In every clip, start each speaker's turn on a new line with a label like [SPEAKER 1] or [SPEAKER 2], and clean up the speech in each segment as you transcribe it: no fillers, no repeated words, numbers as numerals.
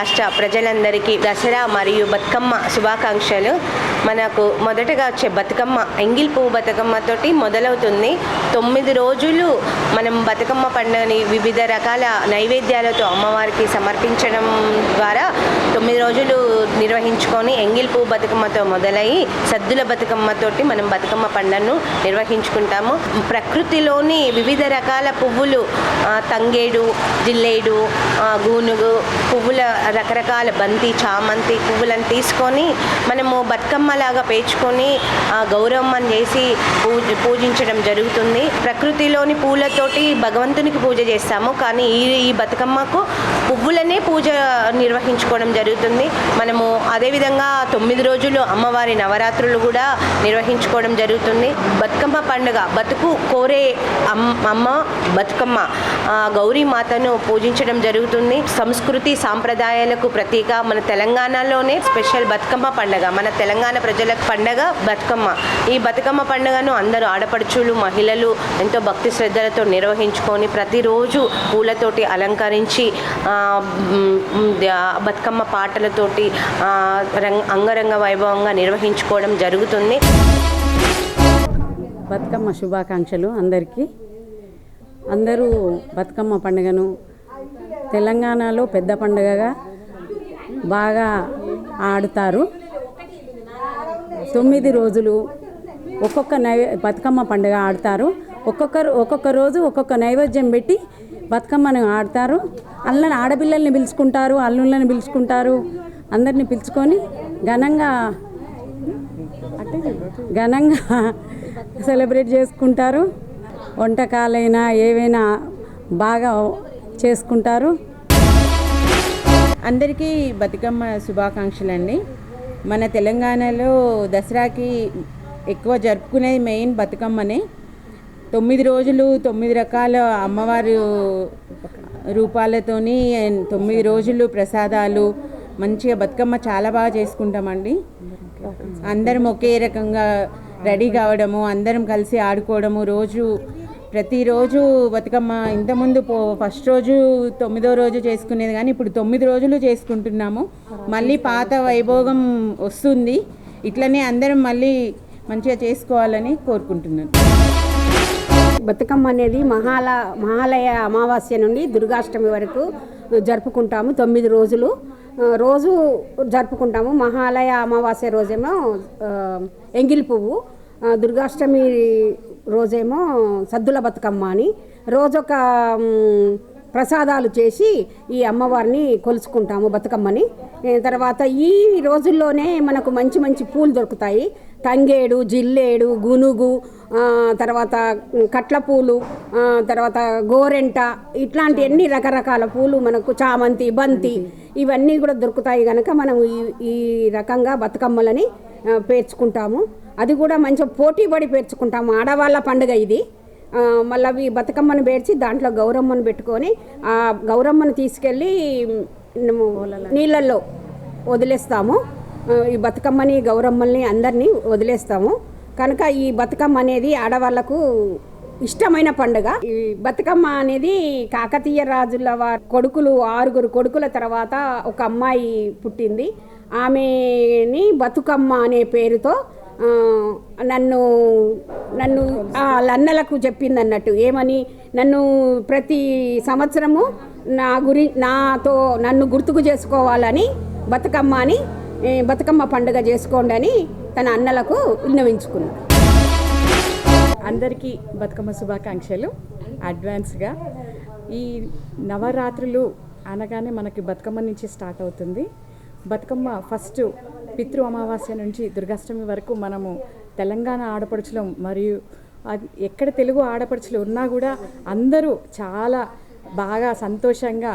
[SPEAKER 1] రాష్ట్ర ప్రజలందరికీ దసరా మరియు బతుకమ్మ శుభాకాంక్షలు. మనకు మొదటగా వచ్చే బతుకమ్మ ఎంగిల్ పువ్వు బతుకమ్మతోటి మొదలవుతుంది. 9 రోజులు మనం బతుకమ్మ పండుగని వివిధ రకాల నైవేద్యాలతో అమ్మవారికి సమర్పించడం ద్వారా 9 రోజులు నిర్వహించుకొని ఎంగిల్ పువ్వు బతుకమ్మతో మొదలయ్యి సద్దుల బతుకమ్మతోటి మనం బతుకమ్మ పండుగను నిర్వహించుకుంటాము. ప్రకృతిలోని వివిధ రకాల పువ్వులు, తంగేడు, జిల్లేడు, గూనుగు పువ్వుల రకరకాల బంతి, చామంతి పువ్వులను తీసుకొని మనము బతుకమ్మలాగా పేర్చుకొని గౌరమ్మని చేసి పూజించడం జరుగుతుంది. ప్రకృతిలోని పూలతోటి భగవంతునికి పూజ చేస్తాము, కానీ ఈ బతుకమ్మకు పువ్వులనే పూజ నిర్వహించుకోవడం జరుగుతుంది. మనము అదేవిధంగా 9 రోజులు అమ్మవారి నవరాత్రులు కూడా నిర్వహించుకోవడం జరుగుతుంది. బతుకమ్మ పండుగ బతుకు కోరే అమ్మ బతుకమ్మ గౌరీ మాతను పూజించడం జరుగుతుంది. సంస్కృతి సాంప్రదాయాలకు ప్రతీక మన తెలంగాణలోనే స్పెషల్ బతుకమ్మ పండుగ, మన తెలంగాణ ప్రజల పండుగ బతుకమ్మ. ఈ బతుకమ్మ పండుగను అందరూ ఆడపడుచులు, మహిళలు ఎంతో భక్తి శ్రద్ధలతో నిర్వహించుకొని ప్రతిరోజు పూలతోటి అలంకరించి బతుకమ్మ పాటలతోటి అంగరంగ వైభవంగా నిర్వహించుకోవడం జరుగుతుంది.
[SPEAKER 2] బతుకమ్మ శుభాకాంక్షలు అందరికీ. అందరూ బతుకమ్మ పండుగను తెలంగాణలో పెద్ద పండుగగా బాగా ఆడుతారు. 9 రోజులు ఒక్కొక్క బతుకమ్మ పండుగ ఆడతారు. ఒక్కొక్క రోజు ఒక్కొక్క నైవేద్యం పెట్టి బతుకమ్మను ఆడతారు. అల్లని ఆడపిల్లల్ని పిలుచుకుంటారు, అల్లుళ్ళని పిలుచుకుంటారు. అందరిని పిలుచుకొని ఘనంగా సెలబ్రేట్ చేసుకుంటారు. వంటకాలైనా ఏవైనా బాగా చేసుకుంటారు.
[SPEAKER 3] అందరికీ బతుకమ్మ శుభాకాంక్షలు అండి. మన తెలంగాణలో దసరాకి ఎక్కువ జరుపుకునేది మెయిన్ బతుకమ్మనే. 9 రోజులు 9 రకాల అమ్మవారు రూపాలతోని 9 రోజులు ప్రసాదాలు మంచిగా బతుకమ్మ చాలా బాగా చేసుకుంటామండి. అందరం ఒకే రకంగా రెడీ కావడము, అందరం కలిసి ఆడుకోవడము, ప్రతిరోజు బతుకమ్మ. ఇంతకుముందు ఫస్ట్ రోజు 9వ రోజు చేసుకునేది, కానీ ఇప్పుడు 9 రోజులు చేసుకుంటున్నాము. మళ్ళీ పాత వైభోగం వస్తుంది. ఇట్లనే అందరం మళ్ళీ మంచిగా చేసుకోవాలని కోరుకుంటున్నాను.
[SPEAKER 4] బతుకమ్మ అనేది మహాలయ అమావాస్య నుండి దుర్గాష్టమి వరకు జరుపుకుంటాము. 9 రోజులు రోజు జరుపుకుంటాము. మహాలయ అమావాస్య రోజేమో ఎంగిల్ పువ్వు, దుర్గాష్టమి రోజేమో సద్దుల బతుకమ్మ అని రోజొక ప్రసాదాలు చేసి ఈ అమ్మవారిని కొలుచుకుంటాము బతుకమ్మని. తర్వాత ఈ రోజుల్లోనే మనకు మంచి మంచి పూలు దొరుకుతాయి. తంగేడు, జిల్లేడు, గునుగు, తర్వాత కట్ల పూలు, తర్వాత గోరెంట, ఇట్లాంటి అన్ని రకరకాల పూలు మనకు, చామంతి, బంతి, ఇవన్నీ కూడా దొరుకుతాయి కనుక మనం ఈ రకంగా బతుకమ్మలని పేర్చుకుంటాము. అది కూడా మంచిగా పోటీ పడి పేర్చుకుంటాము. ఆడవాళ్ళ పండుగ ఇది. మళ్ళీ ఈ బతుకమ్మను పేర్చి దాంట్లో గౌరమ్మను పెట్టుకొని ఆ గౌరమ్మను తీసుకెళ్ళి నీళ్ళల్లో వదిలేస్తాము. ఈ బతుకమ్మని, గౌరమ్మల్ని అందరినీ వదిలేస్తాము. కనుక ఈ బతుకమ్మ అనేది ఆడవాళ్లకు ఇష్టమైన పండుగ. ఈ బతుకమ్మ అనేది కాకతీయ రాజుల కొడుకులు 6 కొడుకుల తర్వాత ఒక అమ్మాయి పుట్టింది. ఆమెని బతుకమ్మ అనే పేరుతో నన్ను అన్నలకు చెప్పింది అన్నట్టు. ఏమని, నన్ను ప్రతి సంవత్సరము నన్ను గుర్తుకు చేసుకోవాలని బతుకమ్మ పండుగ చేసుకోండి అని తన అన్నలకు విన్నవించుకున్నాను.
[SPEAKER 5] అందరికీ బతుకమ్మ శుభాకాంక్షలు అడ్వాన్స్గా. ఈ నవరాత్రులు అనగానే మనకి బతుకమ్మ నుంచి స్టార్ట్ అవుతుంది. బతుకమ్మ ఫస్ట్ పితృ అమావాస్య నుంచి దుర్గాష్టమి వరకు మనము తెలంగాణ ఆడపడుచులం, మరియు ఎక్కడ తెలుగు ఆడపడుచులు ఉన్నా కూడా అందరూ చాలా బాగా సంతోషంగా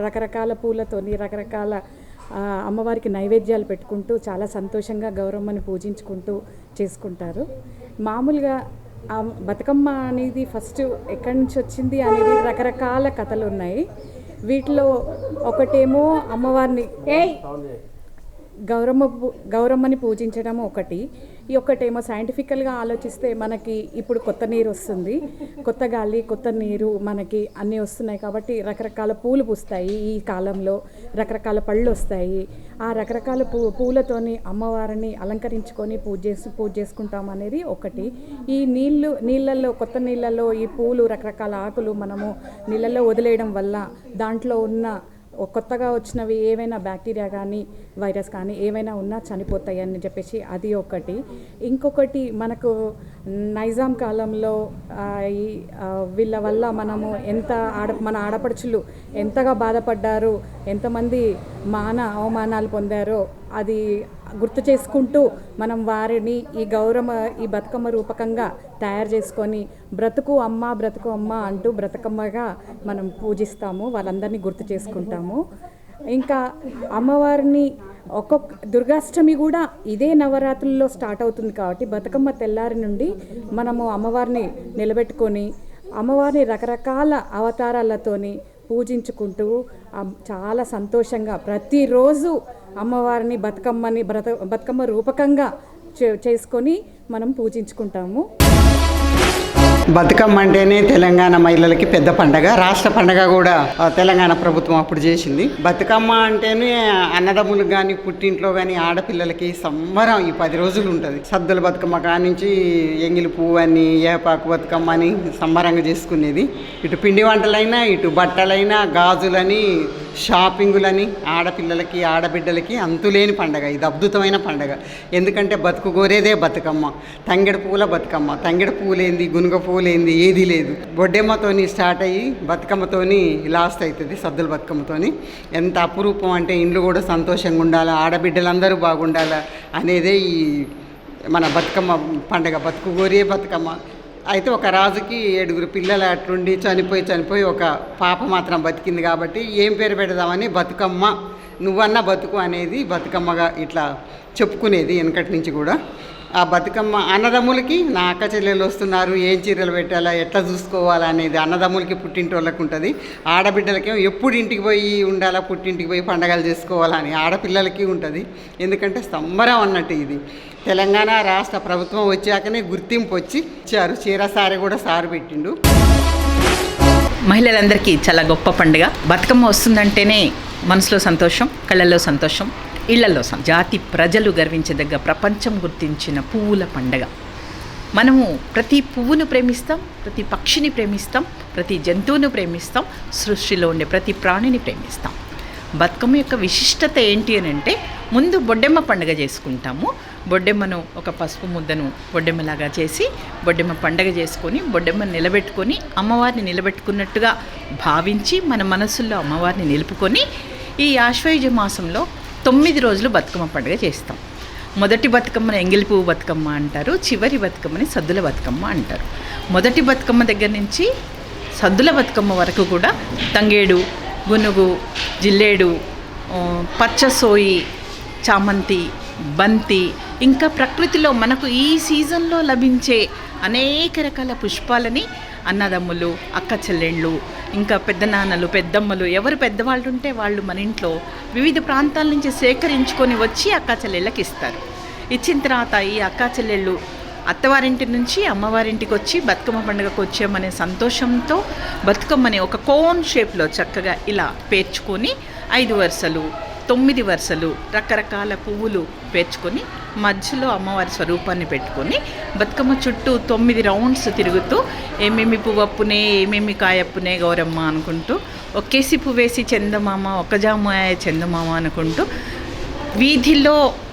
[SPEAKER 5] రకరకాల పూలతోని రకరకాల అమ్మవారికి నైవేద్యాలు పెట్టుకుంటూ చాలా సంతోషంగా గౌరమ్మని పూజించుకుంటూ చేసుకుంటారు. మామూలుగా బతుకమ్మ అనేది ఫస్ట్ ఎక్కడి నుంచి వచ్చింది అనేది రకరకాల కథలు ఉన్నాయి. వీటిలో ఒకటేమో అమ్మవారిని గౌరమ్మని పూజించడం ఒకటి. ఈ ఒక్కటేమో సైంటిఫికల్గా ఆలోచిస్తే మనకి ఇప్పుడు కొత్త నీరు వస్తుంది, కొత్త గాలి, కొత్త నీరు మనకి అన్నీ వస్తున్నాయి కాబట్టి రకరకాల పూలు పూస్తాయి. ఈ కాలంలో రకరకాల పళ్ళు వస్తాయి. ఆ రకరకాల పూలతోని అమ్మవారిని అలంకరించుకొని పూజ చేసుకుంటాం అనేది ఒకటి. ఈ నీళ్ళల్లో కొత్త నీళ్ళల్లో ఈ పూలు రకరకాల ఆకులు మనము నీళ్ళల్లో వదిలేయడం వల్ల దాంట్లో ఉన్న కొత్తగా వచ్చినవి ఏవైనా బ్యాక్టీరియా కానీ వైరస్ కానీ ఏవైనా ఉన్నా చనిపోతాయి అని చెప్పేసి అది ఒకటి. ఇంకొకటి మనకు నైజాం కాలంలో వీళ్ళ వల్ల మనము మన ఆడపడుచులు ఎంతగా బాధపడ్డారు, ఎంతమంది అవమానాలు పొందారో అది గుర్తు చేసుకుంటూ మనం వారిని ఈ బతుకమ్మ రూపకంగా తయారు చేసుకొని బ్రతుకు అమ్మ అంటూ బ్రతుకమ్మగా మనం పూజిస్తాము, వాళ్ళందరినీ గుర్తు చేసుకుంటాము. ఇంకా అమ్మవారిని దుర్గాష్టమి కూడా ఇదే నవరాత్రుల్లో స్టార్ట్ అవుతుంది కాబట్టి బతుకమ్మ తెల్లారి నుండి మనము అమ్మవారిని నిలబెట్టుకొని అమ్మవారిని రకరకాల అవతారాలతోని పూజించుకుంటూ చాలా సంతోషంగా ప్రతిరోజు అమ్మవారిని బతుకమ్మ రూపకంగా చేసుకొని మనం పూజించుకుంటాము.
[SPEAKER 6] బతుకమ్మ అంటేనే తెలంగాణ మహిళలకి పెద్ద పండగ, రాష్ట్ర పండగ కూడా తెలంగాణ ప్రభుత్వం అప్పుడు చేసింది. బతుకమ్మ అంటేనే అన్నదమ్ములకు కానీ పుట్టింట్లో కానీ ఆడపిల్లలకి సంబరం ఈ 10 రోజులు ఉంటుంది. సద్దుల బతుకమ్మ కానించి ఎంగిలి పువ్వు అని, ఏపాకు బతుకమ్మ అని సంబరంగా చేసుకునేది. ఇటు పిండి వంటలైనా, ఇటు బట్టలైనా, గాజులని, షాపింగులని ఆడపిల్లలకి ఆడబిడ్డలకి అంతులేని పండగ. ఇది అద్భుతమైన పండగ. ఎందుకంటే బతుకు కోరేదే బతుకమ్మ. తంగెడు పూల బతుకమ్మ, తంగెడు పూలేంది, గునుగ పూలేంది ఏది లేదు. బొడ్డెమ్మతోని స్టార్ట్ అయ్యి బతుకమ్మతోని లాస్ట్ అవుతుంది, సద్దుల బతుకమ్మతోని. ఎంత అపురూపం అంటే ఇండ్లు కూడా సంతోషంగా ఉండాలి, ఆడబిడ్డలందరూ బాగుండాలి అనేదే ఈ మన బతుకమ్మ పండగ. బతుకు కోరే బతుకమ్మ. అయితే ఒక రాజుకి 7 పిల్లలు అట్లుండి చనిపోయి ఒక పాప మాత్రం బతికింది కాబట్టి ఏం పేరు పెడదామని బతుకమ్మ, నువ్వన్నా బతుకు అనేది బతుకమ్మగా ఇట్లా చెప్పుకునేది వెనకటి నుంచి కూడా. ఆ బతుకమ్మ అన్నదమ్ములకి నా అక్క చెల్లెలు వస్తున్నారు, ఏం చీరలు పెట్టాలా, ఎట్లా చూసుకోవాలా అనేది అన్నదమ్ములకి పుట్టింటి వాళ్ళకి ఉంటుంది. ఆడబిడ్డలకేమో ఎప్పుడు ఇంటికి పోయి ఉండాలా, పుట్టింటికి పోయి పండగలు చేసుకోవాలని ఆడపిల్లలకి ఉంటుంది. ఎందుకంటే సంబరం అన్నట్టు ఇది. తెలంగాణ రాష్ట్ర ప్రభుత్వం వచ్చాకనే గుర్తింపు వచ్చి ఇచ్చారు. చీర సారీ కూడా సారు పెట్టిండు.
[SPEAKER 7] మహిళలందరికీ చాలా గొప్ప పండుగ. బతుకమ్మ వస్తుందంటేనే మనసులో సంతోషం, కళ్ళల్లో సంతోషం, ఇళ్లలో జాతి ప్రజలు గర్వించదగ్గ ప్రపంచం గుర్తించిన పువ్వుల పండగ. మనము ప్రతి పువ్వును ప్రేమిస్తాం, ప్రతి పక్షిని ప్రేమిస్తాం, ప్రతి జంతువును ప్రేమిస్తాం, సృష్టిలో ఉండే ప్రతి ప్రాణిని ప్రేమిస్తాం. బతుకమ్మ యొక్క విశిష్టత ఏంటి అని అంటే, ముందు బొడ్డెమ్మ పండుగ చేసుకుంటాము. బొడ్డెమ్మను ఒక పసుపు ముద్దను బొడ్డెమ్మలాగా చేసి బొడ్డెమ్మ పండుగ చేసుకొని బొడ్డెమ్మను నిలబెట్టుకొని అమ్మవారిని నిలబెట్టుకున్నట్టుగా భావించి మన మనసుల్లో అమ్మవారిని నిలుపుకొని ఈ ఆశ్వయుజ మాసంలో 9 రోజులు బతుకమ్మ పండుగ చేస్తాం. మొదటి బతుకమ్మని ఎంగిలి పువ్వు బతుకమ్మ అంటారు, చివరి బతుకమ్మని సద్దుల బతుకమ్మ అంటారు. మొదటి బతుకమ్మ దగ్గర నుంచి సద్దుల బతుకమ్మ వరకు కూడా తంగేడు, గునుగు, జిల్లేడు, పచ్చసోయి, చామంతి, బంతి, ఇంకా ప్రకృతిలో మనకు ఈ సీజన్లో లభించే అనేక రకాల పుష్పాలని అన్నదమ్ములు, అక్క చెల్లెళ్ళు, ఇంకా పెద్దనాన్నలు, పెద్దమ్మలు, ఎవరు పెద్దవాళ్ళు ఉంటే వాళ్ళు మన ఇంట్లో వివిధ ప్రాంతాల నుంచి సేకరించుకొని వచ్చి అక్క చెల్లెళ్ళకి ఇస్తారు. ఇచ్చిన తర్వాత ఈ అక్క చెల్లెళ్ళు అత్తవారింటి నుంచి అమ్మవారింటికి వచ్చి బతుకమ్మ పండుగకు వచ్చామనే సంతోషంతో బతుకమ్మని ఒక కోన్ షేప్లో చక్కగా ఇలా పేర్చుకొని 5 వరుసలు, 9 వరుసలు రకరకాల పువ్వులు పేర్చుకొని మధ్యలో అమ్మవారి స్వరూపాన్ని పెట్టుకొని బతుకమ్మ చుట్టూ 9 రౌండ్స్ తిరుగుతూ ఏమేమి పువ్వప్పునే, ఏమేమి కాయప్పునే గౌరమ్మ అనుకుంటూ, ఒకేసి పువ్వేసి చందమామ, ఒక్కజామాయ చందమామ అనుకుంటూ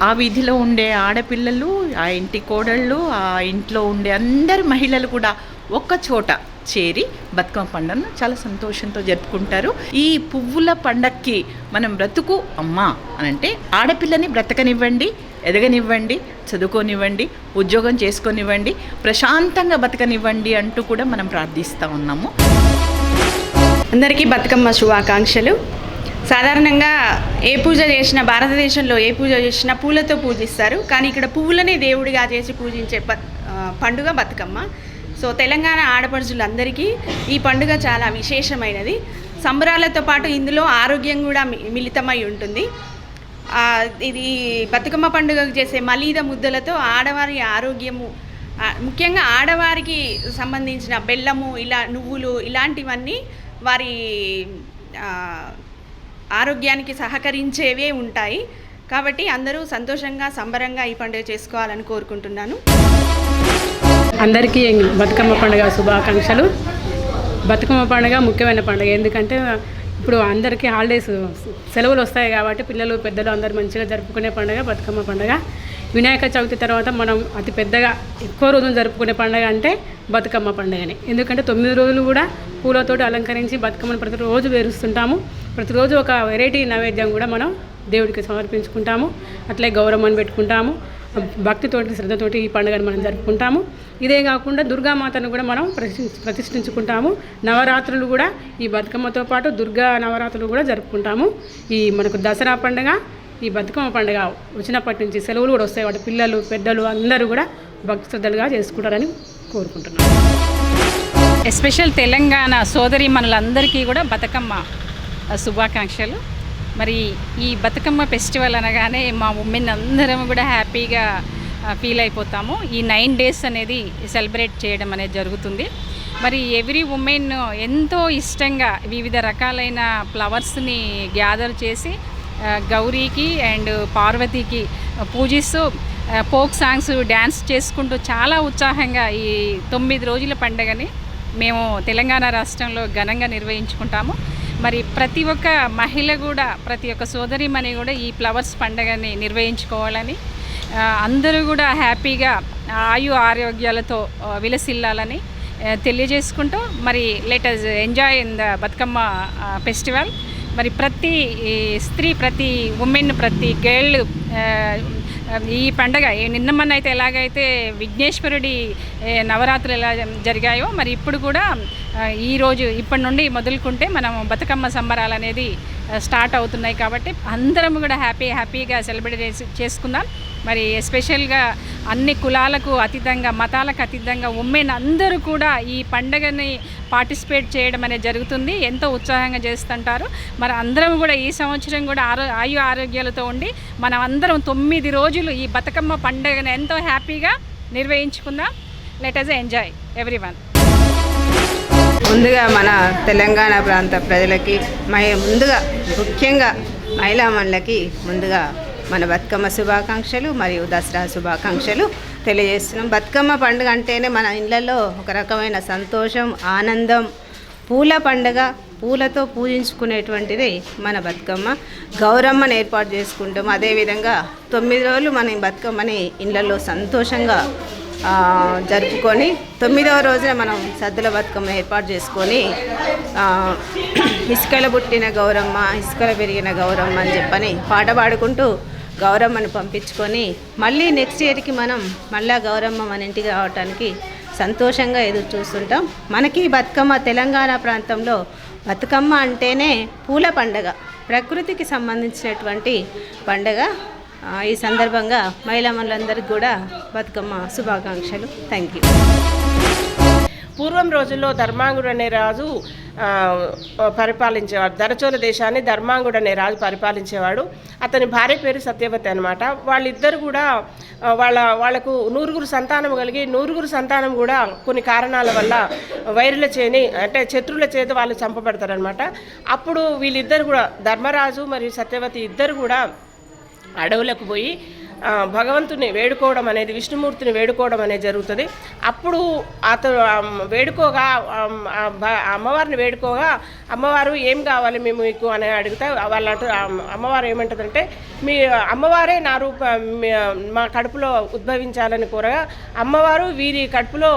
[SPEAKER 7] ఆ వీధిలో ఉండే ఆడపిల్లలు, ఆ ఇంటి కోడళ్ళు, ఆ ఇంట్లో ఉండే అందరు మహిళలు కూడా ఒక్క చోట చేరి బతుకమ్మ పండుగను చాలా సంతోషంతో జరుపుకుంటారు. ఈ పువ్వుల పండక్కి మనం బ్రతుకు అమ్మా అని అంటే ఆడపిల్లని బ్రతకనివ్వండి, ఎదగనివ్వండి, చదువుకోనివ్వండి, ఉద్యోగం చేసుకొనివ్వండి, ప్రశాంతంగా బతకనివ్వండి అంటూ కూడా మనం ప్రార్థిస్తూ ఉన్నాము.
[SPEAKER 8] అందరికీ బతుకమ్మ శుభాకాంక్షలు. సాధారణంగా ఏ పూజ చేసినా, భారతదేశంలో ఏ పూజ చేసినా పూలతో పూజిస్తారు, కానీ ఇక్కడ పువ్వులనే దేవుడిగా చేసి పూజించే పండుగ బతుకమ్మ. సో తెలంగాణ ఆడపడుచులందరికీ ఈ పండుగ చాలా విశేషమైనది. సంబరాలతో పాటు ఇందులో ఆరోగ్యం కూడా మిళితమై ఉంటుంది. ఇది బతుకమ్మ పండుగకు చేసే మలీద ముద్దలతో ఆడవారి ఆరోగ్యము, ముఖ్యంగా ఆడవారికి సంబంధించిన బెల్లము, ఇలా నువ్వులు ఇలాంటివన్నీ వారి ఆరోగ్యానికి సహకరించేవే ఉంటాయి. కాబట్టి అందరూ సంతోషంగా సంబరంగా ఈ పండుగ చేసుకోవాలని కోరుకుంటున్నాను.
[SPEAKER 9] అందరికీ బతుకమ్మ పండుగ శుభాకాంక్షలు. బతుకమ్మ పండుగ ముఖ్యమైన పండుగ, ఎందుకంటే ఇప్పుడు అందరికీ హాలిడేస్ సెలవులు వస్తాయి కాబట్టి పిల్లలు పెద్దలు అందరూ మంచిగా జరుపుకునే పండుగ బతుకమ్మ పండుగ. వినాయక చవితి తర్వాత మనం అతి పెద్దగా ఎక్కువ రోజులు జరుపుకునే పండుగ అంటే బతుకమ్మ పండుగనే. ఎందుకంటే 9 రోజులు కూడా పూలతోటి అలంకరించి బతుకమ్మను ప్రతిరోజు పేరుస్తుంటాము. ప్రతిరోజు ఒక వెరైటీ నైవేద్యం కూడా మనం దేవుడికి సమర్పించుకుంటాము. అట్లే గౌరమ్మని పెట్టుకుంటాము. భక్తితోటి శ్రద్ధతోటి ఈ పండుగను మనం జరుపుకుంటాము. ఇదే కాకుండా దుర్గామాతను కూడా మనం ప్రతిష్ఠించుకుంటాము. నవరాత్రులు కూడా ఈ బతుకమ్మతో పాటు దుర్గా నవరాత్రులు కూడా జరుపుకుంటాము. ఈ మనకు దసరా పండుగ, ఈ బతుకమ్మ పండుగ వచ్చినప్పటి నుంచి సెలవులు కూడా వస్తాయి. వాటి పిల్లలు పెద్దలు అందరూ కూడా భక్తి శ్రద్ధలుగా చేసుకుంటారని కోరుకుంటున్నాను.
[SPEAKER 10] ఎస్పెషల్ తెలంగాణ సోదరి మనలందరికీ కూడా బతుకమ్మ శుభాకాంక్షలు. మరి ఈ బతుకమ్మ ఫెస్టివల్ అనగానే మా ఉమెన్ అందరం కూడా హ్యాపీగా ఫీల్ అయిపోతాము. ఈ 9 days అనేది సెలబ్రేట్ చేయడం అనేది జరుగుతుంది. మరి ఎవ్రీ ఉమెన్ ఎంతో ఇష్టంగా వివిధ రకాలైన ఫ్లవర్స్ని గ్యాదర్ చేసి గౌరీకి అండ్ పార్వతీకి పూజిస్తూ ఫోక్ సాంగ్స్ డ్యాన్స్ చేసుకుంటూ చాలా ఉత్సాహంగా ఈ 9 రోజుల పండుగని మేము తెలంగాణ రాష్ట్రంలో ఘనంగా నిర్వహించుకుంటాము. మరి ప్రతి ఒక్క మహిళ కూడా, ప్రతి ఒక్క సోదరిమణి కూడా ఈ ఫ్లవర్స్ పండుగని నిర్వహించుకోవాలని, అందరూ కూడా హ్యాపీగా ఆరోగ్యాలతో విలసిల్లాలని తెలియజేసుకుంటూ మరి let us enjoy in the Bathukamma festival. మరి ప్రతి స్త్రీ, ప్రతి ఉమెన్, ప్రతి గర్ల్ ఈ పండగ నిన్న మొన్న అయితే ఎలాగైతే విఘ్నేశ్వరుడి నవరాత్రులు ఎలా జరిగాయో మరి ఇప్పుడు కూడా ఈరోజు ఇప్పటి నుండి మొదలుకుంటే మనం బతుకమ్మ సంబరాలు అనేది స్టార్ట్ అవుతున్నాయి. కాబట్టి అందరం కూడా హ్యాపీగా సెలబ్రేట్ చేసుకుందాం. మరి ఎస్పెషల్గా అన్ని కులాలకు అతీతంగా, మతాలకు అతీతంగా ఉమెన్ అందరూ కూడా ఈ పండుగని పార్టిసిపేట్ చేయడం అనేది జరుగుతుంది. ఎంతో ఉత్సాహంగా చేస్తుంటారు. మరి అందరం కూడా ఈ సంవత్సరం కూడా ఆరోగ్యాలతో ఉండి మనం అందరం 9 రోజులు ఈ బతుకమ్మ పండుగను ఎంతో హ్యాపీగా నిర్వహించుకుందాం. Let us enjoy everyone.
[SPEAKER 11] ముందుగా మన తెలంగాణ ప్రాంత ప్రజలకి ముందుగా ముఖ్యంగా మహిళా మనులకి ముందుగా మన బతుకమ్మ శుభాకాంక్షలు మరియు దసరా శుభాకాంక్షలు తెలియజేస్తున్నాం. బతుకమ్మ పండుగ అంటేనే మన ఇళ్ళల్లో ఒక రకమైన సంతోషం, ఆనందం, పూల పండుగ, పూలతో పూజించుకునేటువంటిది మన బతుకమ్మ. గౌరమ్మను ఏర్పాటు చేసుకుంటాం. అదేవిధంగా 9 రోజులు మన బతుకమ్మని ఇళ్ళల్లో సంతోషంగా జరుపుకొని 9వ రోజున మనం సద్దుల బతుకమ్మ ఏర్పాటు చేసుకొని ఇసుకల పుట్టిన గౌరమ్మ, ఇసుకల పెరిగిన గౌరమ్మ అని చెప్పని పాట పాడుకుంటూ గౌరమ్మను పంపించుకొని మళ్ళీ నెక్స్ట్ ఇయర్కి మనం మళ్ళీ గౌరమ్మ మన ఇంటికి రావడానికి సంతోషంగా ఎదురు చూస్తుంటాం. మనకి బతుకమ్మ తెలంగాణ ప్రాంతంలో బతుకమ్మ అంటేనే పూల పండగ, ప్రకృతికి సంబంధించినటువంటి పండగ. ఈ సందర్భంగా మహిళా మనులందరికీ కూడా బతుకమ్మ శుభాకాంక్షలు. Thank you.
[SPEAKER 12] పూర్వం రోజుల్లో ధర్మాంగుడు అనే రాజు పరిపాలించేవాడు. దరచోల దేశాన్ని ధర్మాంగుడు అనే రాజు పరిపాలించేవాడు. అతని భార్య పేరు సత్యవతి అనమాట. వాళ్ళిద్దరు కూడా వాళ్ళకు 9 సంతానం కలిగి 9 సంతానం కూడా కొన్ని కారణాల వల్ల వైరుల చేని అంటే శత్రువుల చేత వాళ్ళు చంపబడతారనమాట. అప్పుడు వీళ్ళిద్దరు కూడా ధర్మరాజు మరియు సత్యవతి ఇద్దరు కూడా అడవులకు పోయి భగవంతుని వేడుకోవడం అనేది, విష్ణుమూర్తిని వేడుకోవడం అనేది జరుగుతుంది. అప్పుడు అతను వేడుకోగా అమ్మవారిని వేడుకోగా అమ్మవారు ఏం కావాలి మేము మీకు అని అడిగితే వాళ్ళంటూ అమ్మవారు ఏమంటుందంటే మీ అమ్మవారే నా మా కడుపులో ఉద్భవించాలని కోరగా అమ్మవారు వీరి కడుపులో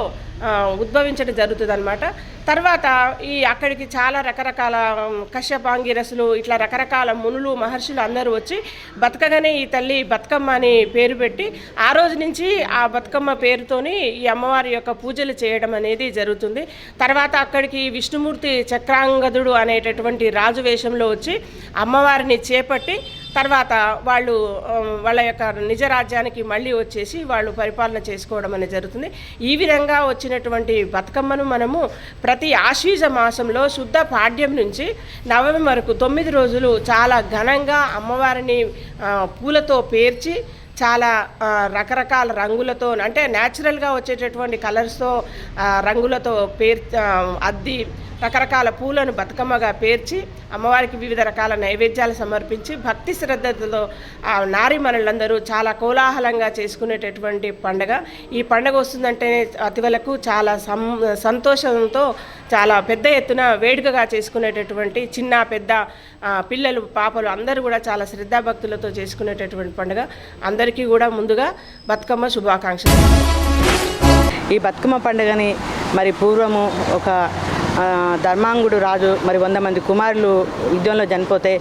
[SPEAKER 12] ఉద్భవించడం జరుగుతుంది అనమాట. తర్వాత అక్కడికి చాలా రకరకాల కశ్యపాంగిరసులు ఇట్లా రకరకాల మునులు మహర్షులు అందరూ వచ్చి బతకగానే ఈ తల్లి బతుకమ్మ అని పేరు పెట్టి ఆ రోజు నుంచి ఆ బతుకమ్మ పేరుతోని ఈ అమ్మవారి యొక్క పూజలు చేయడం అనేది జరుగుతుంది. తర్వాత అక్కడికి విష్ణుమూర్తి చక్రాంగదుడు అనేటటువంటి రాజు వేషంలో వచ్చి అమ్మవారిని చేపట్టి తర్వాత వాళ్ళు వాళ్ళ యొక్క నిజ రాజ్యానికి మళ్ళీ వచ్చేసి వాళ్ళు పరిపాలన చేసుకోవడం అనేది జరుగుతుంది. ఈ విధంగా వచ్చినటువంటి బతుకమ్మను మనము ప్రతి ఆశ్వీజ మాసంలో శుద్ధ పాడ్యం నుంచి నవమి వరకు 9 రోజులు చాలా ఘనంగా అమ్మవారిని పూలతో పేర్చి చాలా రకరకాల రంగులతో అంటే న్యాచురల్గా వచ్చేటటువంటి కలర్స్తో రంగులతో అద్ది రకరకాల పూలను బతుకమ్మగా పేర్చి అమ్మవారికి వివిధ రకాల నైవేద్యాలు సమర్పించి భక్తి శ్రద్ధలతో నారీమణులందరూ చాలా కోలాహలంగా చేసుకునేటటువంటి పండుగ. ఈ పండుగ వస్తుందంటేనే అతివలకు చాలా సంతోషంతో చాలా పెద్ద ఎత్తున వేడుకగా చేసుకునేటటువంటి చిన్న పెద్ద పిల్లలు పాపలు అందరూ కూడా చాలా శ్రద్ధాభక్తులతో చేసుకునేటటువంటి పండుగ. అందరికీ కూడా ముందుగా బతుకమ్మ శుభాకాంక్షలు.
[SPEAKER 13] ఈ బతుకమ్మ పండుగని మరి పూర్వము ఒక ధర్మాంగుడు రాజు మరి 100 మంది కుమారులు యుద్ధంలో చనిపోతే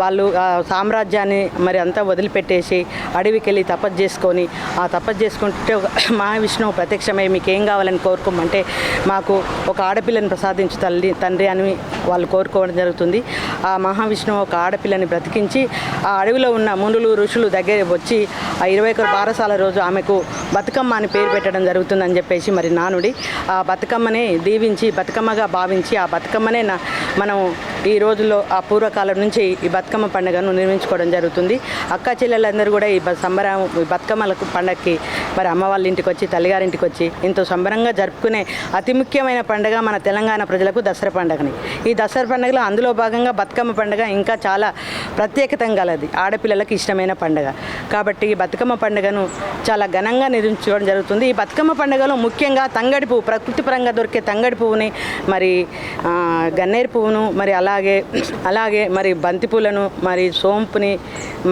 [SPEAKER 13] వాళ్ళు సామ్రాజ్యాన్ని మరి అంతా వదిలిపెట్టేసి అడవికి వెళ్ళి తపస్సు చేసుకొని ఆ తపస్సు చేసుకుంటే మహావిష్ణువు ప్రత్యక్షమై మీకు ఏం కావాలని కోరుకోమంటే మాకు ఒక ఆడపిల్లని ప్రసాదించు తండ్రి అని వాళ్ళు కోరుకోవడం జరుగుతుంది. ఆ మహావిష్ణువు ఒక ఆడపిల్లని బ్రతికించి ఆ అడవిలో ఉన్న మునులు ఋషులు దగ్గర వచ్చి ఆ 21 బారసాల రోజు ఆమెకు బతుకమ్మ అని పేరు పెట్టడం జరుగుతుందని చెప్పేసి మరి నానుడి. ఆ బతుకమ్మని దీవించి బతుకమ్మగా భావించి ఆ బతుకమ్మనే మనం ఈ రోజుల్లో ఆ పూర్వకాలం నుంచి ఈ బతుకమ్మ పండుగను నిర్మించుకోవడం జరుగుతుంది. అక్క చెల్లెలందరూ కూడా ఈ సంబరం ఈ బతుకమ్మలకు పండగకి మరి అమ్మ వాళ్ళ ఇంటికి వచ్చి తల్లిగారింటికి వచ్చి ఎంతో సంబరంగా జరుపుకునే అతి ముఖ్యమైన పండుగ మన తెలంగాణ ప్రజలకు దసరా పండుగని. ఈ దసరా పండుగలో అందులో భాగంగా బతుకమ్మ పండుగ ఇంకా చాలా ప్రత్యేకత గలది, ఆడపిల్లలకు ఇష్టమైన పండుగ కాబట్టి ఈ బతుకమ్మ పండుగను చాలా ఘనంగా నిర్మించుకోవడం జరుగుతుంది. ఈ బతుకమ్మ పండుగలో ముఖ్యంగా తంగడి పువ్వు, ప్రకృతి పరంగా దొరికే తంగడి పువ్వుని మరి గన్నేరు పువ్వును మరి అలాగే మరి బంతి పూలను మరి సోంపుని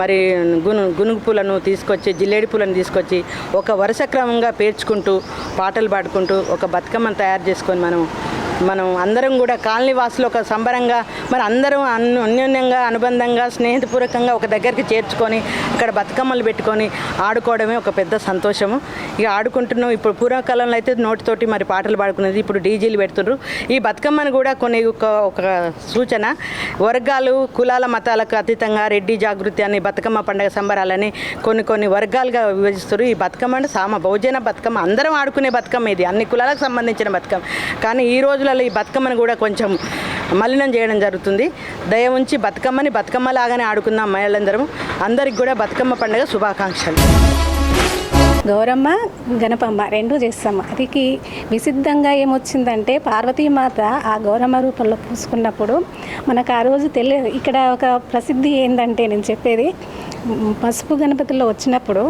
[SPEAKER 13] మరి గునుగు పూలను తీసుకొచ్చి జిల్లేడి పూలను తీసుకొచ్చి ఒక వరుస క్రమంగా పేర్చుకుంటూ పాటలు పాడుకుంటూ ఒక బతుకమ్మను తయారు చేసుకొని మనం అందరం కూడా కాలనీ వాసులు ఒక సంబరంగా మరి అందరం అన్యోన్యంగా అనుబంధంగా స్నేహితపూర్వకంగా ఒక దగ్గరికి చేర్చుకొని ఇక్కడ బతుకమ్మలు పెట్టుకొని ఆడుకోవడమే ఒక పెద్ద సంతోషము. ఇక ఆడుకుంటున్నాం. ఇప్పుడు పూర్వకాలంలో అయితే నోటితోటి మరి పాటలు పాడుకునేది, ఇప్పుడు డీజీలు పెడుతున్నారు. ఈ బతుకమ్మను కూడా కొన్ని ఒక సూచన, వర్గాలు కులాల మతాలకు అతీతంగా రెడ్డి జాగృతి అని బతుకమ్మ పండుగ సంబరాలని కొన్ని వర్గాలుగా విభజిస్తారు. ఈ బతుకమ్మ అంటే బహుజన బతుకమ్మ, అందరం ఆడుకునే బతుకమ్మ, ఇది అన్ని కులాలకు సంబంధించిన బతుకమ్మ. కానీ ఈ రోజులలో ఈ బతుకమ్మను కూడా కొంచెం మలినం చేయడం జరుగుతుంది. దయ ఉంచి బతుకమ్మని బతుకమ్మలాగానే ఆడుకుందాం మహిళలందరము. అందరికి కూడా బతుకమ్మ పండుగ శుభాకాంక్షలు.
[SPEAKER 14] గౌరమ్మ గణపమ్మ రెండు చేస్తాము. అది విసిద్ధంగా ఏమొచ్చిందంటే పార్వతీమాత ఆ గౌరమ్మ రూపంలో పూసుకున్నప్పుడు మనకు ఆ రోజు తెలియదు. ఇక్కడ ఒక ప్రసిద్ధి ఏంటంటే నేను చెప్పేది, పసుపు గణపతిలో వచ్చినప్పుడు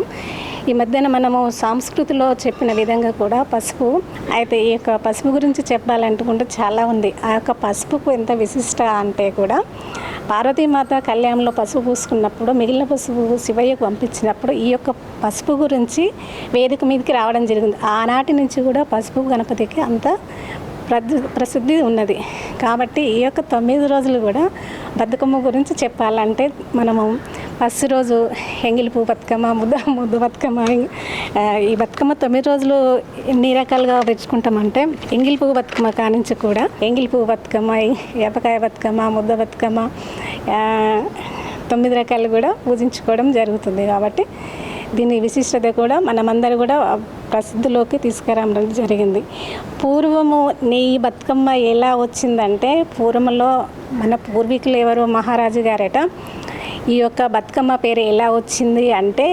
[SPEAKER 14] ఈ మధ్యన మనము సంస్కృతిలో చెప్పిన విధంగా కూడా పసుపు అయితే ఈ యొక్క పసుపు గురించి చెప్పాలనుకుంటే చాలా ఉంది. ఆ యొక్క పసుపుకు ఎంత విశిష్ట అంటే కూడా పార్వతీమాత కళ్యాణంలో పసుపు పూసుకున్నప్పుడు మిగిలిన పసుపు శివయ్యకు పంపించినప్పుడు ఈ యొక్క పసుపు గురించి వేదిక మీదకి రావడం జరిగింది. ఆనాటి నుంచి కూడా పసుపు గణపతికి అంత ప్రసిద్ధి ఉన్నది. కాబట్టి ఈ యొక్క 9 రోజులు కూడా బతుకమ్మ గురించి చెప్పాలంటే మనము ఫస్ట్ రోజు ఎంగిలి పువ్వు బతుకమ్మ, ముద్దు బతుకమ్మ. ఈ బతుకమ్మ 9 రోజులు ఎన్ని రకాలుగా పెంచుకుంటామంటే ఎంగిలి పువ్వు బతుకమ్మ కానించి కూడా ఎంగిలి పువ్వు బతుకమ్మ, ఏపకాయ బతుకమ్మ, ముద్ద బతుకమ్మ 9 రకాలు కూడా పూజించుకోవడం జరుగుతుంది. కాబట్టి దీని విశిష్టత కూడా మనమందరూ కూడా ప్రసిద్ధిలోకి తీసుకురావడం జరిగింది. పూర్వము నీ బతుకమ్మ ఎలా వచ్చిందంటే పూర్వంలో మన పూర్వీకులు ఎవరు మహారాజు గారట. ఈ యొక్క బతుకమ్మ పేరు ఎలా వచ్చింది అంటే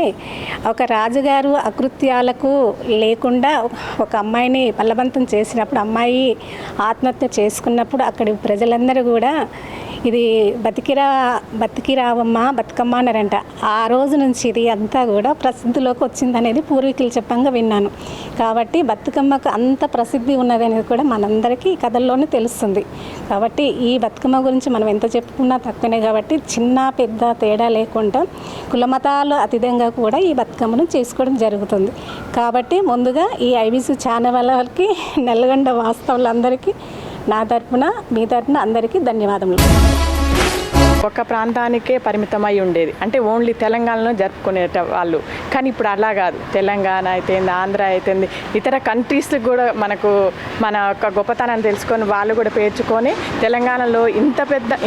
[SPEAKER 14] ఒక రాజుగారు అకృత్యాలకు లేకుండా ఒక అమ్మాయిని బలవంతం చేసినప్పుడు అమ్మాయి ఆత్మహత్య చేసుకున్నప్పుడు అక్కడి ప్రజలందరూ కూడా ఇది బతికిరావమ్మ బతుకమ్మ అన్నారంట. ఆ రోజు నుంచి ఇది అంతా కూడా ప్రసిద్ధిలోకి వచ్చిందనేది పూర్వీకులు చెప్పంగా విన్నాను. కాబట్టి బతుకమ్మకు అంత ప్రసిద్ధి ఉన్నది అనేది కూడా మనందరికీ ఈ కథల్లోనే తెలుస్తుంది. కాబట్టి ఈ బతుకమ్మ గురించి మనం ఎంత చెప్పుకున్నా తక్కువనే. కాబట్టి చిన్న పెద్ద తేడా లేకుండా కులమతాలు అతీతంగా కూడా ఈ బతుకమ్మను చేసుకోవడం జరుగుతుంది. కాబట్టి ముందుగా ఈ ఐబీసీ ఛానల్ వాళ్ళకి నల్గొండ వాస్తవులందరికీ నా తరపున మీ తరపున అందరికీ ధన్యవాదములు.
[SPEAKER 15] ఒక ప్రాంతానికే పరిమితమై ఉండేది, అంటే ఓన్లీ తెలంగాణలో జరుపుకునే వాళ్ళు. కానీ ఇప్పుడు అలా కాదు, తెలంగాణ అయితేంది, ఆంధ్ర అయితేంది, ఇతర కంట్రీస్కి కూడా మన యొక్క గొప్పతనాన్ని తెలుసుకొని వాళ్ళు కూడా పేర్చుకొని తెలంగాణలో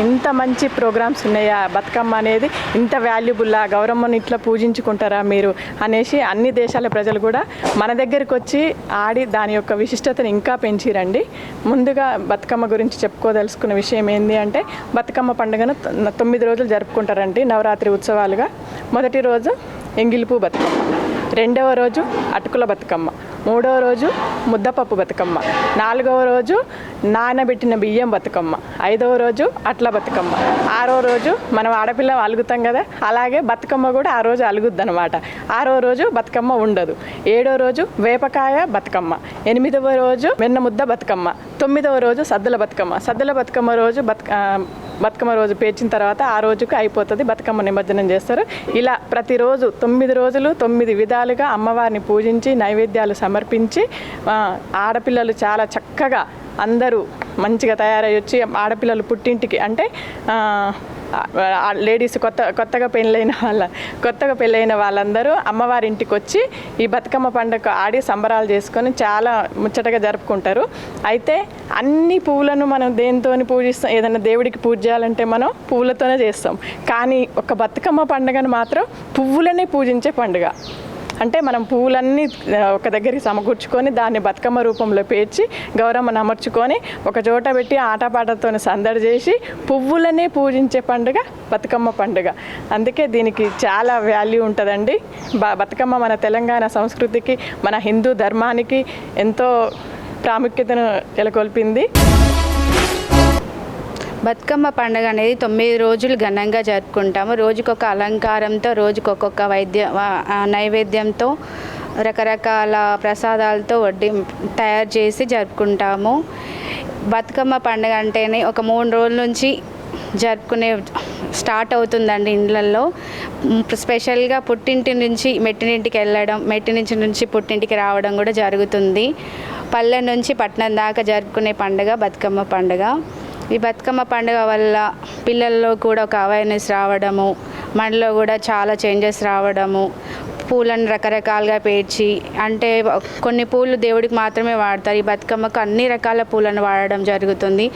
[SPEAKER 15] ఇంత మంచి ప్రోగ్రామ్స్ ఉన్నాయా, బతుకమ్మ అనేది ఇంత వాల్యుబుల్లా, గౌరమ్మని ఇట్లా పూజించుకుంటారా మీరు అనేసి అన్ని దేశాల ప్రజలు కూడా మన దగ్గరికి వచ్చి ఆడి దాని యొక్క విశిష్టతను ఇంకా పెంచిరండి. ముందుగా బతుకమ్మ గురించి చెప్పుకోదలుచుకున్న విషయం ఏంటి అంటే, బతుకమ్మ పండుగను 9 రోజులు జరుపుకుంటారండి నవరాత్రి ఉత్సవాలుగా. మొదటి రోజు ఎంగిలిపూ బతుకమ్మ, రెండవ రోజు అటుకుల బతుకమ్మ, మూడవ రోజు ముద్దపప్పు బతుకమ్మ, నాలుగవ రోజు నానబెట్టిన బియ్యం బతుకమ్మ, ఐదవ రోజు అట్ల బతుకమ్మ, ఆరో రోజు మనం ఆడపిల్ల అలుగుతాం కదా, అలాగే బతుకమ్మ కూడా ఆ రోజు అలుగుద్ది అనమాట. ఆరో రోజు బతుకమ్మ ఉండదు. ఏడో రోజు వేపకాయ బతుకమ్మ, ఎనిమిదవ రోజు వెన్న ముద్ద బతుకమ్మ, తొమ్మిదవ రోజు సద్దుల బతుకమ్మ. సద్దుల బతుకమ్మ రోజు బతుకమ్మ రోజు పేర్చిన తర్వాత ఆ రోజుకి అయిపోతుంది, బతుకమ్మ నిమజ్జనం చేస్తారు. ఇలా ప్రతిరోజు 9 రోజులు 9 విధాలుగా అమ్మవారిని పూజించి నైవేద్యాలు సమర్పించి ఆడపిల్లలు చాలా చక్కగా అందరూ మంచిగా తయారై వచ్చి ఆడపిల్లలు పుట్టింటికి అంటే లేడీస్ కొత్తగా పెళ్ళైన వాళ్ళందరూ అమ్మవారి ఇంటికి వచ్చి ఈ బతుకమ్మ పండుగ ఆడి సంబరాలు చేసుకొని చాలా ముచ్చటగా జరుపుకుంటారు. అయితే అన్ని పువ్వులను మనం దేనితోని పూజిస్తాం, ఏదైనా దేవుడికి పూజ చేయాలంటే మనం పువ్వులతోనే చేస్తాం. కానీ ఒక బతుకమ్మ పండుగను మాత్రం పువ్వులనే పూజించే పండుగ. అంటే మనం పువ్వులన్నీ ఒక దగ్గరికి సమకూర్చుకొని దాన్ని బతుకమ్మ రూపంలో పేర్చి గౌరమ్మను అమర్చుకొని ఒక చోట పెట్టి ఆటపాటతో సందడి చేసి పువ్వులనే పూజించే పండుగ బతుకమ్మ పండుగ. అందుకే దీనికి చాలా వాల్యూ ఉంటుందండి. బతుకమ్మ మన తెలంగాణ సంస్కృతికి, మన హిందూ ధర్మానికి ఎంతో ప్రాముఖ్యతను నెలకొల్పింది.
[SPEAKER 16] బతుకమ్మ పండుగ అనేది 9 రోజులు ఘనంగా జరుపుకుంటాము. రోజుకొక అలంకారంతో, రోజుకొక నైవేద్యంతో, రకరకాల ప్రసాదాలతో తయారు చేసి జరుపుకుంటాము. బతుకమ్మ పండుగ అంటేనే ఒక 3 రోజుల నుంచి జరుపుకునే స్టార్ట్ అవుతుందండి ఇళ్ళల్లో. స్పెషల్గా పుట్టింటి నుంచి మెట్టినింటికి వెళ్ళడం, మెట్టినింటి నుంచి పుట్టింటికి రావడం కూడా జరుగుతుంది. పల్లె నుంచి పట్టణం దాకా జరుపుకునే పండుగ బతుకమ్మ పండుగ. ఈ బతుకమ్మ పండుగ వల్ల పిల్లల్లో కూడా ఒక అవేర్నెస్ రావడము, మనలో కూడా చాలా చేంజెస్ రావడము, పూలను రకరకాలుగా పేర్చి, అంటే కొన్ని పూలు దేవుడికి మాత్రమే వాడతారు, ఈ బతుకమ్మకు అన్ని రకాల పూలను వాడడం జరుగుతుంది.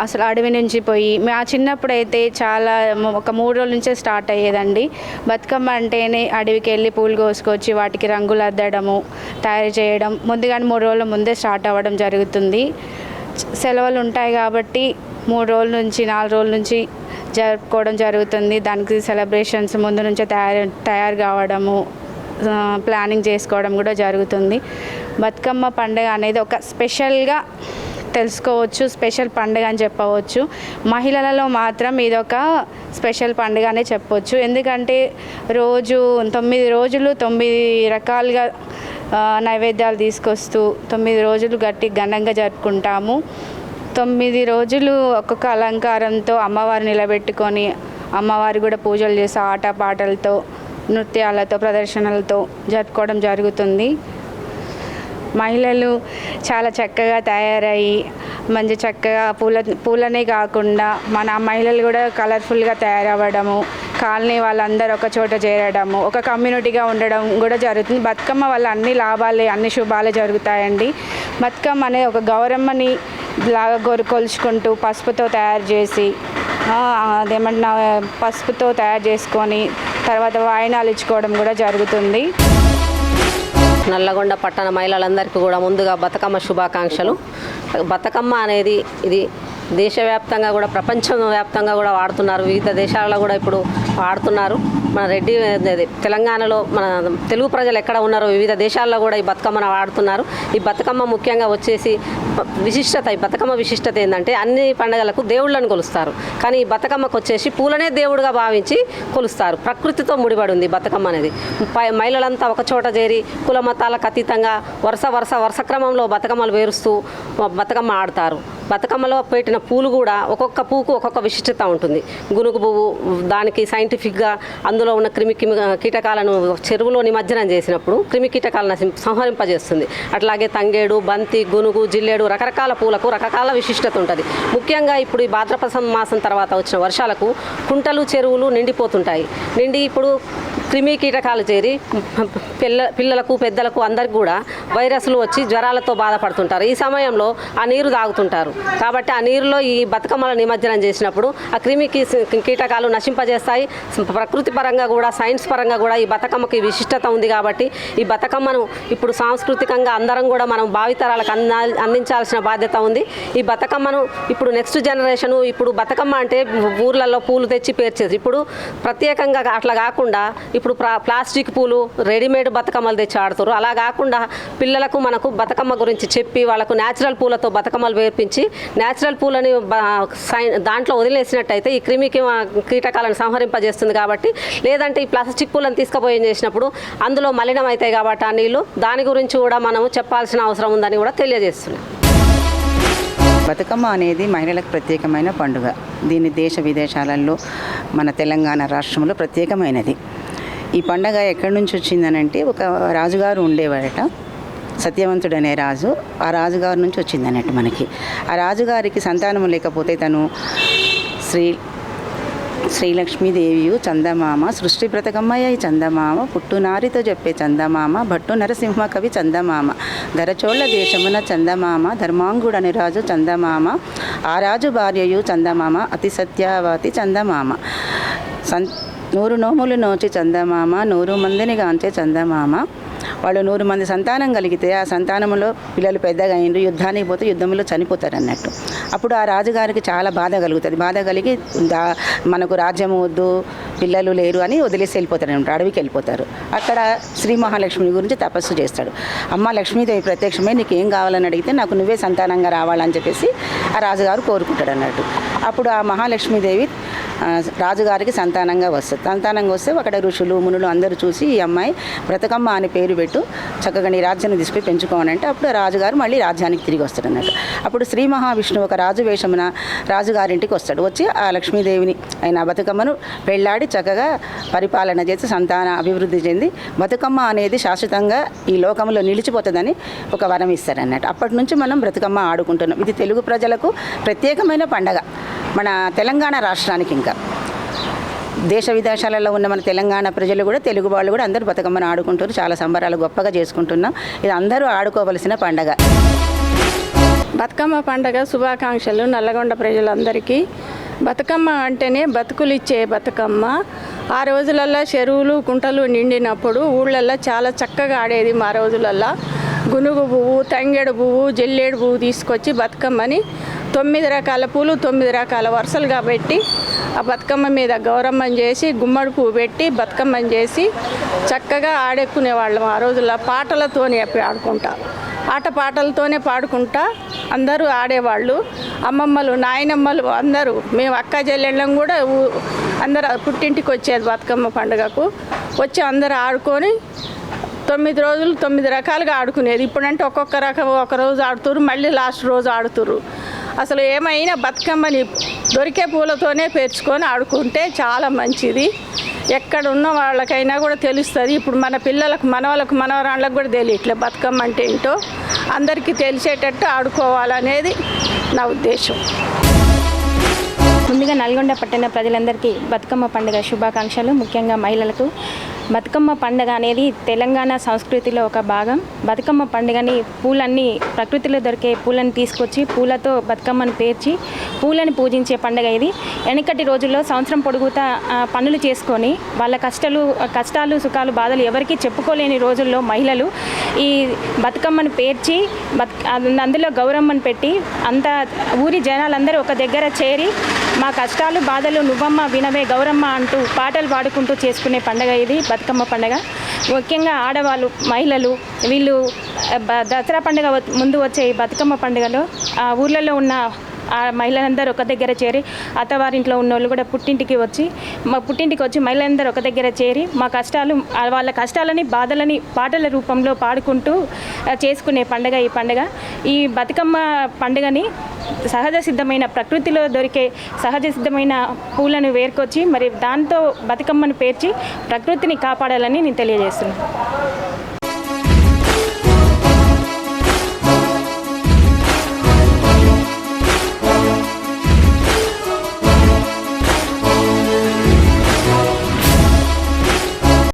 [SPEAKER 16] అసలు అడవి నుంచి పోయి మా చిన్నప్పుడు అయితే చాలా ఒక 3 రోజుల నుంచే స్టార్ట్ అయ్యేదండి. బతుకమ్మ అంటేనే అడవికి వెళ్ళి పూలు కోసుకొచ్చి వాటికి రంగులు అద్దడము, తయారు చేయడం ముందుగానే 3 రోజుల ముందే స్టార్ట్ అవ్వడం జరుగుతుంది. సెలవులు ఉంటాయి కాబట్టి 3 రోజుల నుంచి 4 రోజుల నుంచి జరుపుకోవడం జరుగుతుంది. దానికి సెలబ్రేషన్స్ ముందు నుంచే తయారు కావడము, ప్లానింగ్ చేసుకోవడం కూడా జరుగుతుంది. బతుకమ్మ పండుగ అనేది ఒక స్పెషల్గా తెలుసుకోవచ్చు, స్పెషల్ పండుగ అని చెప్పవచ్చు. మహిళలలో మాత్రం ఇదొక స్పెషల్ పండుగ అనే చెప్పవచ్చు. ఎందుకంటే 9 రోజులు 9 రకాలుగా నైవేద్యాలు తీసుకొస్తూ 9 రోజులు ఘనంగా జరుపుకుంటాము. 9 రోజులు ఒక్కొక్క అలంకారంతో అమ్మవారు నిలబెట్టుకొని అమ్మవారి కూడా పూజలు చేసి ఆటపాటలతో, నృత్యాలతో, ప్రదర్శనలతో జరుపుకోవడం జరుగుతుంది. మహిళలు చాలా చక్కగా తయారయ్యి మంచి చక్కగా పూలనే కాకుండా మన మహిళలు కూడా కలర్ఫుల్గా తయారవ్వడము, కాలనీ వాళ్ళందరూ ఒక చోట చేరడము, ఒక కమ్యూనిటీగా ఉండడం కూడా జరుగుతుంది. బతుకమ్మ వల్ల అన్ని లాభాలే, అన్ని శుభాలే జరుగుతాయండి. బతుకమ్మ అనేది ఒక గౌరమ్మని లాగా కొలుచుకుంటూ పసుపుతో తయారు చేసి అదేమన్నా పసుపుతో తయారు చేసుకొని తర్వాత వాయినాలు ఇచ్చుకోవడం కూడా జరుగుతుంది.
[SPEAKER 17] నల్లగొండ పట్టణ మహిళలందరికీ కూడా ముందుగా బతుకమ్మ శుభాకాంక్షలు. బతుకమ్మ అనేది ఇది దేశవ్యాప్తంగా కూడా ప్రపంచం వ్యాప్తంగా కూడా వాడుతున్నారు, వివిధ దేశాలలో కూడా ఇప్పుడు వాడుతున్నారు. మన తెలంగాణలో మన తెలుగు ప్రజలు ఎక్కడ ఉన్నారో వివిధ దేశాల్లో కూడా ఈ బతుకమ్మను వాడుతున్నారు. ఈ బతుకమ్మ ముఖ్యంగా వచ్చేసి ఈ బతుకమ్మ విశిష్టత ఏంటంటే అన్ని పండుగలకు దేవుళ్ళని కొలుస్తారు, కానీ ఈ బతుకమ్మకు వచ్చేసి పూలనే దేవుడుగా భావించి కొలుస్తారు. ప్రకృతితో ముడిపడి ఉంది బతుకమ్మ అనేది. మహిళలంతా ఒక చోట చేరి కుల మతాలకు అతీతంగా వరుస క్రమంలో బతుకమ్మలు వేరుస్తూ బతుకమ్మ ఆడతారు. బతుకమ్మలో పెట్టిన పూలు కూడా ఒక్కొక్క పువ్వుకు ఒక్కొక్క విశిష్టత ఉంటుంది. గునుగు పువ్వు దానికి సైంటిఫిక్గా అందులో ఉన్న కీటకాలను చెరువులో నిమజ్జనం చేసినప్పుడు క్రిమి కీటకాలను సంహరింపజేస్తుంది. అట్లాగే తంగేడు, బంతి, గునుగు, జిల్లేడు రకరకాల పూలకు రకరకాల విశిష్టత ఉంటుంది. ముఖ్యంగా ఇప్పుడు ఈ భాద్రపద మాసం తర్వాత వచ్చిన వర్షాలకు కుంటలు, చెరువులు నిండిపోతుంటాయి. నిండి ఇప్పుడు క్రిమి కీటకాలు చేరి పిల్లలకు, పెద్దలకు అందరికి కూడా వైరస్లు వచ్చి జ్వరాలతో బాధపడుతుంటారు. ఈ సమయంలో ఆ నీరు తాగుతుంటారు. కాబట్టి ఆ నీరులో ఈ బతుకమ్మల నిమజ్జనం చేసినప్పుడు ఆ క్రిమి కీటకాలు నశింపజేస్తాయి. ప్రకృతి పరంగా కూడా, సైన్స్ పరంగా కూడా ఈ బతుకమ్మకి విశిష్టత ఉంది. కాబట్టి ఈ బతుకమ్మను ఇప్పుడు సాంస్కృతికంగా అందరం కూడా మనం భావితరాలకు అందించాల్సిన బాధ్యత ఉంది. ఈ బతుకమ్మను ఇప్పుడు నెక్స్ట్ జనరేషను ఇప్పుడు బతుకమ్మ అంటే ఊర్లలో పూలు తెచ్చి పేర్చేది. ఇప్పుడు ప్రత్యేకంగా అట్లా కాకుండా ఇప్పుడు ప్లాస్టిక్ పూలు, రెడీమేడ్ బతుకమ్మలు తెచ్చి ఆడుతారు. అలా కాకుండా పిల్లలకు మనకు బతుకమ్మ గురించి చెప్పి వాళ్ళకు న్యాచురల్ పూలతో బతుకమ్మలు వేర్పించి న్యాచురల్ పూలని దాంట్లో వదిలేసినట్టయితే ఈ క్రిమి కీటకాలను సంహరింపజేస్తుంది. కాబట్టి లేదంటే ఈ ప్లాస్టిక్ పూలను తీసుకుపోయి చేసినప్పుడు అందులో మలినం అవుతాయి. కాబట్టి ఆ నీళ్ళు దాని గురించి కూడా మనము చెప్పాల్సిన అవసరం ఉందని కూడా తెలియజేస్తున్నాం.
[SPEAKER 18] బతుకమ్మ అనేది మహిళలకు ప్రత్యేకమైన పండుగ. దీన్ని దేశ విదేశాలలో మన తెలంగాణ రాష్ట్రంలో ప్రత్యేకమైనది. ఈ పండగ ఎక్కడి నుంచి వచ్చిందనంటే ఒక రాజుగారు ఉండేవారట, సత్యవంతుడు అనే రాజు. ఆ రాజుగారి నుంచి వచ్చింది అన్నట్టు మనకి. ఆ రాజుగారికి సంతానం లేకపోతే తను శ్రీలక్ష్మీదేవియు చందమామ, సృష్టి బ్రతకమ్మయ్య చందమామ, పుట్టునారితో చెప్పే చందమామ, భట్టు నరసింహ కవి చందమామ, ధరచోళ్ళ దేశమున చందమామ, ధర్మాంగుడని రాజు చందమామ, ఆ రాజు భార్యయు చందమామ, అతి సత్యవతి చందమామ, 100 నోములు నోచి చందమామ, 100 మందిని గాంచే చందమామ. వాళ్ళు 100 మంది సంతానం కలిగితే ఆ సంతానంలో పిల్లలు పెద్దగా అయిండ్రు, యుద్ధానికి పోతే యుద్ధంలో చనిపోతారు అన్నట్టు. అప్పుడు ఆ రాజుగారికి చాలా బాధ కలుగుతుంది. బాధ కలిగి మనకు రాజ్యం వద్దు, పిల్లలు లేరు అని వదిలేసి వెళ్ళిపోతారు అన్నమాట, అడవికి వెళ్ళిపోతారు. అక్కడ శ్రీ మహాలక్ష్మి గురించి తపస్సు చేస్తాడు. అమ్మ లక్ష్మీదేవి ప్రత్యక్షమే నీకు ఏం కావాలని అడిగితే నాకు నువ్వే సంతానంగా రావాలని చెప్పేసి ఆ రాజుగారు కోరుకుంటాడు అన్నట్టు. అప్పుడు ఆ మహాలక్ష్మీదేవి రాజుగారికి సంతానంగా వస్తే అక్కడ ఋషులు, మునులు అందరూ చూసి ఈ అమ్మాయి బ్రతకమ్మ అని పేరు పెట్టు, చక్కగా నీ రాజ్యాన్ని తీసుకుని పెంచుకోవాలంటే అప్పుడు రాజుగారు మళ్ళీ రాజ్యానికి తిరిగి వస్తాడు అన్నట్టు. అప్పుడు శ్రీ మహావిష్ణువు ఒక రాజు వేషమున రాజుగారింటికి వస్తాడు. వచ్చి ఆ లక్ష్మీదేవిని ఆయన బతుకమ్మను పెళ్ళాడి చక్కగా పరిపాలన చేసి సంతాన అభివృద్ధి చెంది బతుకమ్మ అనేది శాశ్వతంగా ఈ లోకంలో నిలిచిపోతుందని ఒక వరం ఇస్తారన్నట్టు. అప్పటి నుంచి మనం బ్రతుకమ్మ ఆడుకుంటున్నాం. ఇది తెలుగు ప్రజలకు ప్రత్యేకమైన పండగ, మన తెలంగాణ రాష్ట్రానికి. ఇంకా దేశ విదేశాలలో ఉన్న మన తెలంగాణ ప్రజలు కూడా, తెలుగు వాళ్ళు కూడా అందరూ బతుకమ్మను ఆడుకుంటారు. చాలా సంబరాలు గొప్పగా చేసుకుంటున్నాం. ఇది అందరూ ఆడుకోవలసిన పండగ.
[SPEAKER 19] బతుకమ్మ పండగ శుభాకాంక్షలు నల్లగొండ ప్రజలందరికీ. బతుకమ్మ అంటేనే బతుకులు ఇచ్చే బతుకమ్మ. ఆ రోజులల్లో చెరువులు, కుంటలు నిండినప్పుడు ఊళ్ళల్లో చాలా చక్కగా ఆడేది. మా రోజులల్లో గునుగు పువ్వు, తంగేడు పువ్వు, జల్లేడు పువ్వు తీసుకొచ్చి బతుకమ్మని 9 రకాల పూలు 9 రకాల వరుసలుగా పెట్టి ఆ బతుకమ్మ మీద గౌరమ్మని చేసి గుమ్మడి పువ్వు పెట్టి బతుకమ్మని చేసి చక్కగా ఆడుకునేవాళ్ళం. ఆ రోజుల్లో పాటలతోనే ఆడుకుంటా, పాటలతోనే పాడుకుంటా అందరూ ఆడేవాళ్ళు. అమ్మమ్మలు, నాయనమ్మలు అందరూ, మేము అక్క చెల్లెళ్ళం కూడా అందరూ పుట్టింటికి వచ్చేది బతుకమ్మ పండుగకు. వచ్చి అందరూ ఆడుకొని 9 రోజులు 9 రకాలుగా ఆడుకునేది. ఇప్పుడంటే ఒక్కొక్క రకం ఒక రోజు ఆడుతురు, మళ్ళీ లాస్ట్ రోజు ఆడుతురు. అసలు ఏమైనా బతుకమ్మని దొరికే పూలతోనే పేర్చుకొని ఆడుకుంటే చాలా మంచిది. ఎక్కడ ఉన్న వాళ్ళకైనా కూడా తెలుస్తుంది. ఇప్పుడు మన పిల్లలకు, మనవరాళ్ళకు కూడా తెలియట్లేదు బతుకమ్మ అంటే ఏంటో. అందరికీ తెలిసేటట్టు ఆడుకోవాలనేది నా ఉద్దేశం.
[SPEAKER 20] ముందుగా నల్గొండ పట్టణ ప్రజలందరికీ బతుకమ్మ పండుగ శుభాకాంక్షలు. ముఖ్యంగా మహిళలకు బతుకమ్మ పండుగ అనేది తెలంగాణ సంస్కృతిలో ఒక భాగం. బతుకమ్మ పండుగని పూలన్నీ, ప్రకృతిలో దొరికే పూలను తీసుకొచ్చి పూలతో బతుకమ్మను పేర్చి పూలను పూజించే పండుగ ఇది. వెనకటి రోజుల్లో సంవత్సరం పొడుగుతా పనులు చేసుకొని వాళ్ళ కష్టాలు, సుఖాలు, బాధలు ఎవరికీ చెప్పుకోలేని రోజుల్లో మహిళలు ఈ బతుకమ్మను పేర్చి అందులో గౌరమ్మను పెట్టి అంత ఊరి జనాలందరూ ఒక దగ్గర చేరి మా కష్టాలు, బాధలు నువ్వమ్మ వినవే గౌరమ్మ అంటూ పాటలు పాడుకుంటూ చేసుకునే పండుగ ఇది బతుకమ్మ పండుగ. ముఖ్యంగా ఆడవాళ్ళు, మహిళలు వీళ్ళు దసరా పండుగ ముందు వచ్చే ఈ బతుకమ్మ పండుగలో ఊర్లలో ఉన్న ఆ మహిళలందరూ ఒక దగ్గర చేరి అత్తవారింట్లో ఉన్న వాళ్ళు కూడా పుట్టింటికి వచ్చి మహిళలందరూ ఒక దగ్గర చేరి మా కష్టాలు వాళ్ళ కష్టాలని బాధలని పాటల రూపంలో పాడుకుంటూ చేసుకునే పండుగ ఈ పండుగ. ఈ బతుకమ్మ పండుగని సహజ సిద్ధమైన ప్రకృతిలో దొరికే సహజ సిద్ధమైన పూలను వేరుకొచ్చి మరి దాంతో బతుకమ్మను పేర్చి ప్రకృతిని కాపాడాలని నేను తెలియజేస్తున్నాను.